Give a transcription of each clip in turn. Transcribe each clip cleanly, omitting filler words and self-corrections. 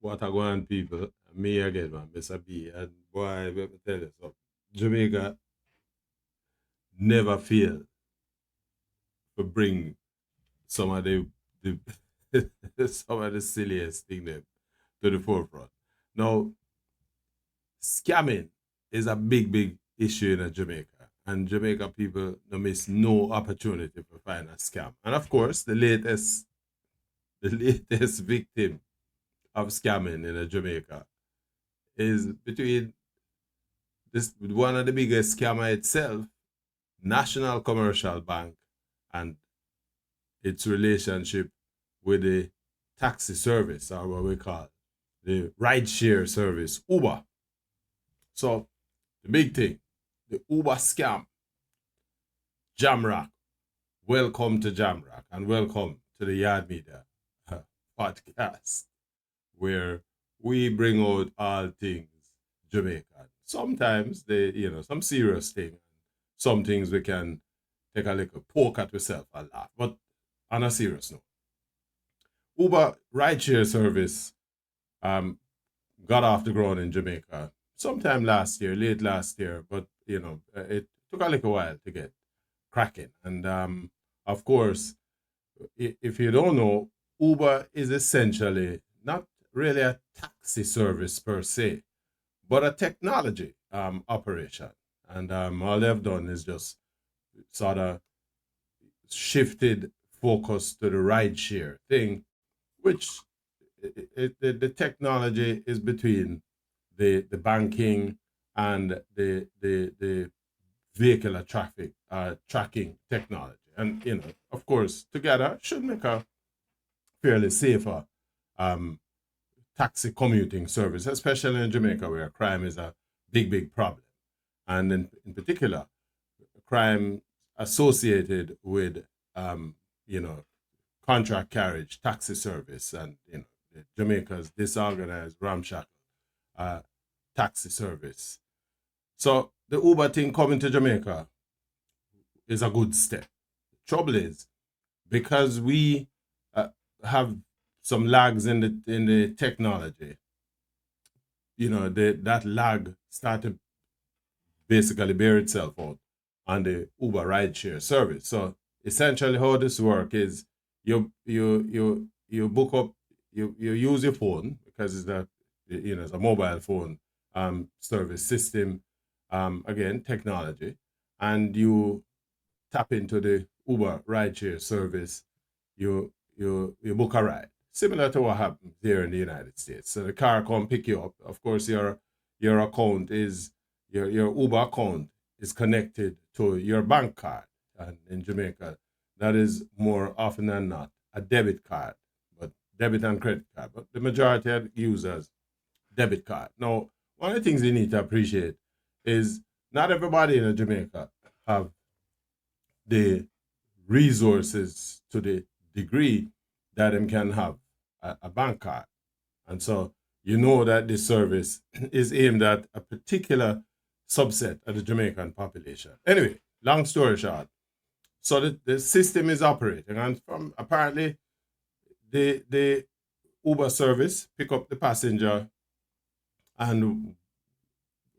What I go on, people? Me again, man, Mr. B. And boy, let me tell you something. Jamaica never fail to bring some of the some of the silliest thing them to the forefront. Now, scamming is a big issue in Jamaica. And Jamaica people don't miss no opportunity to find a scam. And of course, the latest victim of scamming in Jamaica is between this one of the biggest scammer itself, National Commercial Bank, and its relationship with the taxi service, or what we call the rideshare service, Uber. So the big thing, the Uber scam, Jamrock. Welcome to Jamrock and welcome to the Yard Media podcast, where we bring out all things Jamaican. Sometimes some serious things, some things we can take a little poke at yourself and laugh. But on a serious note, Uber rideshare service um, got off the ground in Jamaica sometime last year, late last year, but it took a little while to get cracking. And of course, if you don't know, Uber is essentially not really a taxi service per se, but a technology operation. And all they've done is just sort of shifted focus to the rideshare thing, which the technology is between the banking and the vehicular traffic tracking technology, and of course together should make a fairly safer um, taxi commuting service, especially in Jamaica where crime is a big problem, and in particular crime associated with um, you know contract carriage taxi service, and Jamaica's disorganized ramshackle uh, taxi service. So the Uber thing coming to Jamaica is a good step. Trouble is, because we have some lags in the technology, that lag started basically bear itself out on the Uber rideshare service. So essentially, how this work is you book up, you use your phone because it's a mobile phone service system, again technology, and you tap into the Uber rideshare service. You book a ride, similar to what happens here in the United States. So the car come pick you up. Of course, your account is your Uber account is connected to your bank card, and in Jamaica, that is more often than not a debit card, but debit and credit card. But the majority of users debit card. Now, one of the things you need to appreciate is not everybody in Jamaica have the resources to the degree that them can have a bank card. And so you know that this service is aimed at a particular subset of the Jamaican population. Anyway, long story short, so the system is operating, and from apparently the Uber service pick up the passenger, and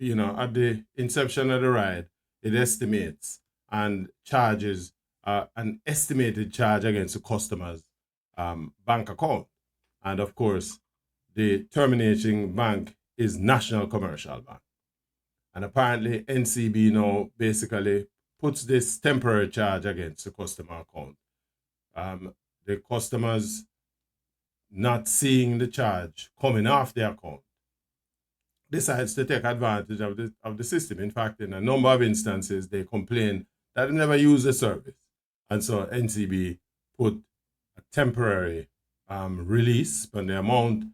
at the inception of the ride, it estimates and charges an estimated charge against the customer's bank account. And of course, the terminating bank is National Commercial Bank. And apparently, NCB now basically puts this temporary charge against the customer account. The customers not seeing the charge coming off their account decides to take advantage of the system. In fact, in a number of instances, they complain that they never use the service. And so NCB put a temporary release on the amount,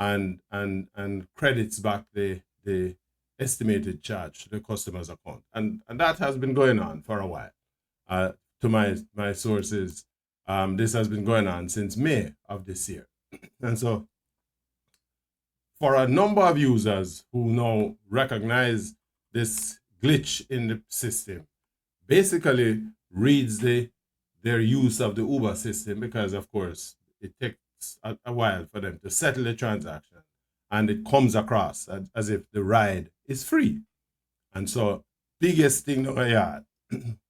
and credits back the estimated charge to the customer's account. And that has been going on for a while. To my sources, this has been going on since May of this year. And so for a number of users who now recognize this glitch in the system, basically reads their use of the Uber system, because of course it takes a while for them to settle the transaction and it comes across as if the ride is free. And so biggest thing now, yeah,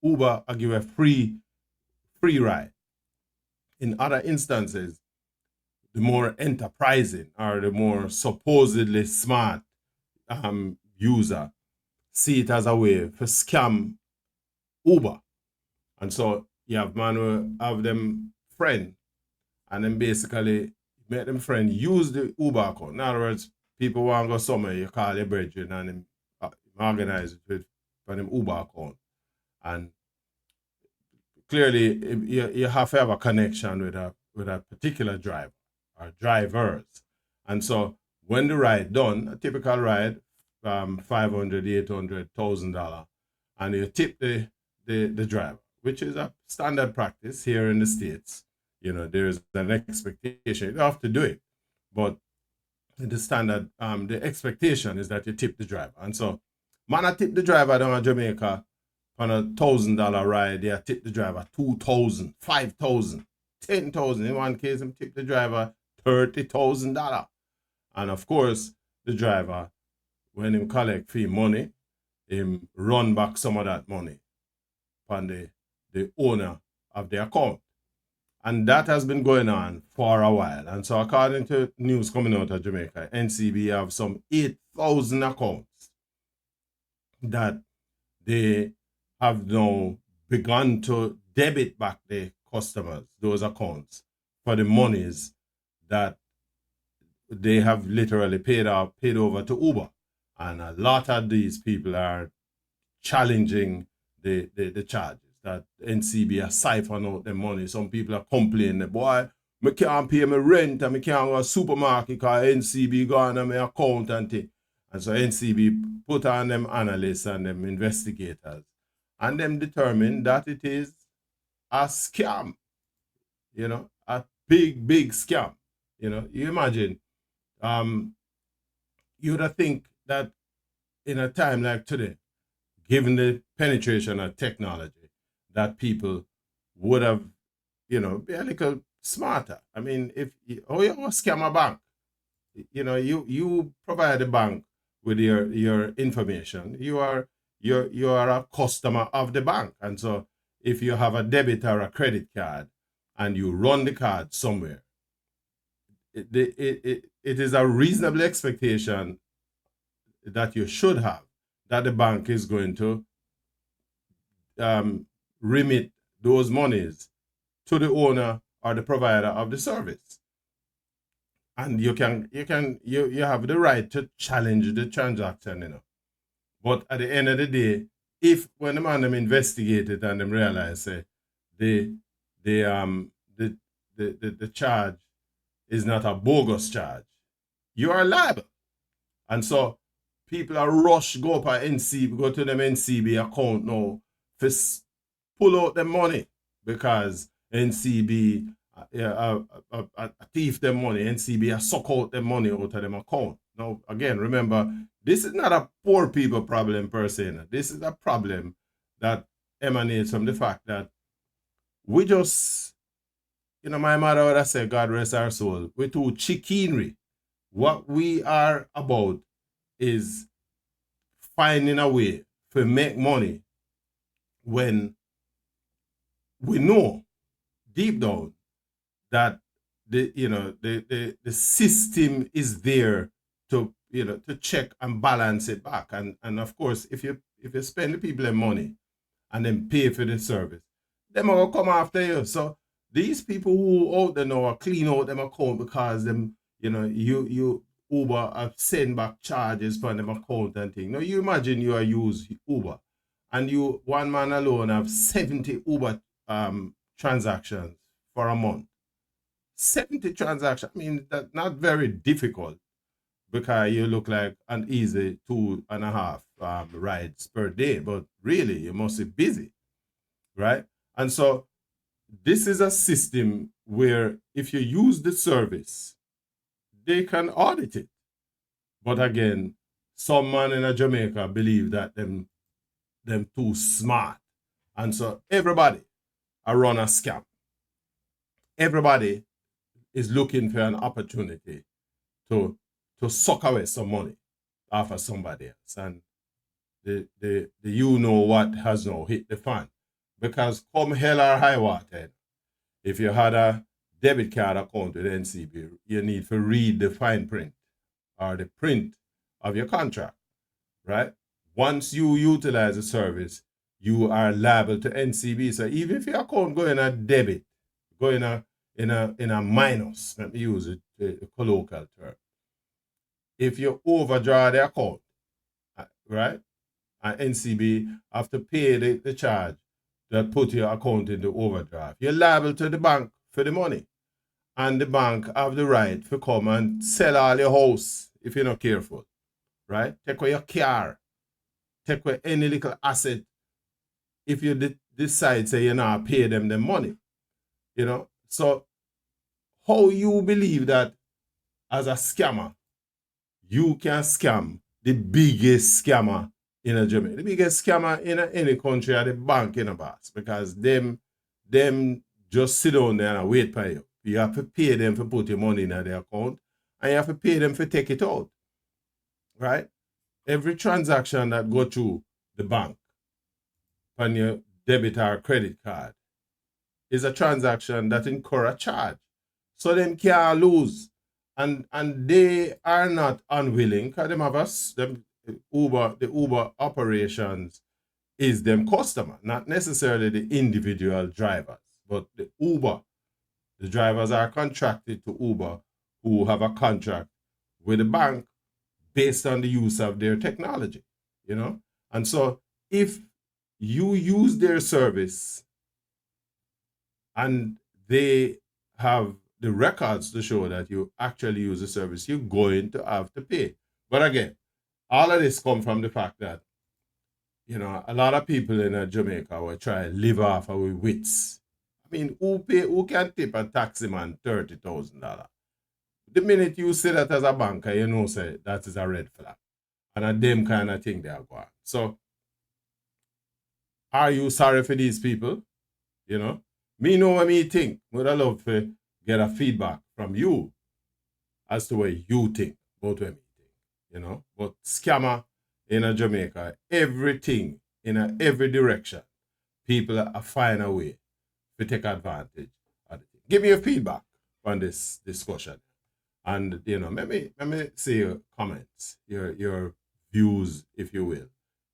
Uber I give a free ride. In other instances, the more enterprising or the more supposedly smart user see it as a way to scam Uber. And so you have man who have them friend and then basically make them friend use the Uber account. In other words, people want to go somewhere, you call your brethren and them organize it with them Uber account. And clearly you have to have a connection with a particular driver or drivers. And so when the ride done, a typical ride, $500, $800, $1,000, and you tip the driver, which is a standard practice here in the States. You know, there's an expectation. You have to do it. But the standard, the expectation is that you tip the driver. And so, man, I tip the driver down in Jamaica on $1,000 ride. They tip the driver 2,000, 5,000, 10,000. In one case, I tip the driver $30,000. And of course, the driver, when him collect fee money, him run back some of that money on the owner of the account. And that has been going on for a while. And so according to news coming out of Jamaica, NCB have some 8,000 accounts that they have now begun to debit back the customers, those accounts, for the monies that they have literally paid over to Uber. And a lot of these people are challenging the charges that NCB are siphon out the money. Some people are complaining, boy, I can't pay my rent and I can't go to a supermarket because NCB gone on my account and thing. And so NCB put on them analysts and them investigators and them determine that it is a scam, you know, a big scam. You know, you imagine, you would think that in a time like today, given the penetration of technology, that people would have, you know, be a little smarter. I mean, if you scam a bank, you know, you provide the bank with your information. You are a customer of the bank, and so if you have a debit or a credit card and you run the card somewhere, it is a reasonable expectation that you should have that the bank is going to remit those monies to the owner or the provider of the service. And you have the right to challenge the transaction, you know. But at the end of the day, if when the man them investigated and them realize the charge is not a bogus charge, you are liable. And so people are rush go up at NCB, go to them NCB account now to pull out the money because NCB a thief them money. NCB a suck out the money out of them account. Now, again, remember, this is not a poor people problem per se. This is a problem that emanates from the fact that we just, you know, my mother would have said, God rest our soul, we're too chicanery. What we are about is finding a way to make money when we know deep down that the system is there to to check and balance it back. And of course, if you spend the people money and then pay for the service, them will come after you. So these people who out there now are clean out them account because them, you Uber have send back charges from them account and thing. Now you imagine you are use Uber and you one man alone have 70 Uber transactions for a month. 70 transactions. I mean, that's not very difficult because you look like an easy 2.5 rides per day, but really you must be busy, right? And so this is a system where if you use the service, they can audit it. But again, some man in Jamaica believe that them too smart. And so everybody are run a scam. Everybody is looking for an opportunity to to suck away some money off of somebody else. And the you know what has now hit the fan. Because come hell or high water, if you had a debit card account with NCB, you need to read the fine print or the print of your contract, right? Once you utilize the service, you are liable to NCB. So even if your account go in a debit, go in a minus, let me use it, a colloquial term. If you overdraw the account, right, and NCB have to pay the charge that put your account into overdraft, you're liable to the bank for the money. And the bank have the right to come and sell all your house if you're not careful, right? Take away your car, take away any little asset if you decide, say, you're not pay them the money, you know? So how you believe that as a scammer, you can scam the biggest scammer in a Jamaica? The biggest scammer in any country are the bank in a boss, because them just sit down there and wait for you. You have to pay them to put your money in their account, and you have to pay them to take it out, right? Every transaction that go through the bank on your debit or credit card is a transaction that incur a charge. So them can't lose. And they are not unwilling, because them have us, the Uber operations is them customer, not necessarily the individual drivers, but the Uber. The drivers are contracted to Uber, who have a contract with the bank based on the use of their technology, you know? And so if you use their service and they have the records to show that you actually use the service, you're going to have to pay. But again, all of this comes from the fact that, you know, a lot of people in Jamaica will try to live off our wits. I mean, who can tip a taxi man $30,000? The minute you say that as a banker, you know, say that is a red flag. And a them kind of thing they are going. So, are you sorry for these people? You know? Me know what me think. Would I love to get a feedback from you as to what you think about what me think. You know? But scammer in Jamaica, everything in every direction, people are find a way to take advantage of it. Give me your feedback on this discussion. And, you know, let me see your comments, your views, if you will,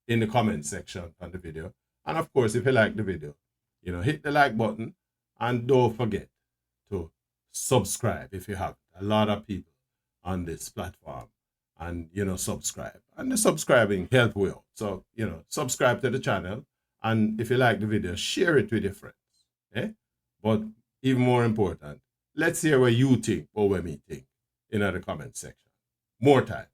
in the comment section on the video. And of course, if you like the video, you know, hit the like button, and don't forget to subscribe if you have. A lot of people on this platform, and, you know, subscribe. And the subscribing help will. So, you know, subscribe to the channel. And if you like the video, share it with your friends. Eh? But even more important, let's hear what you think or what me think in the comment section. More time.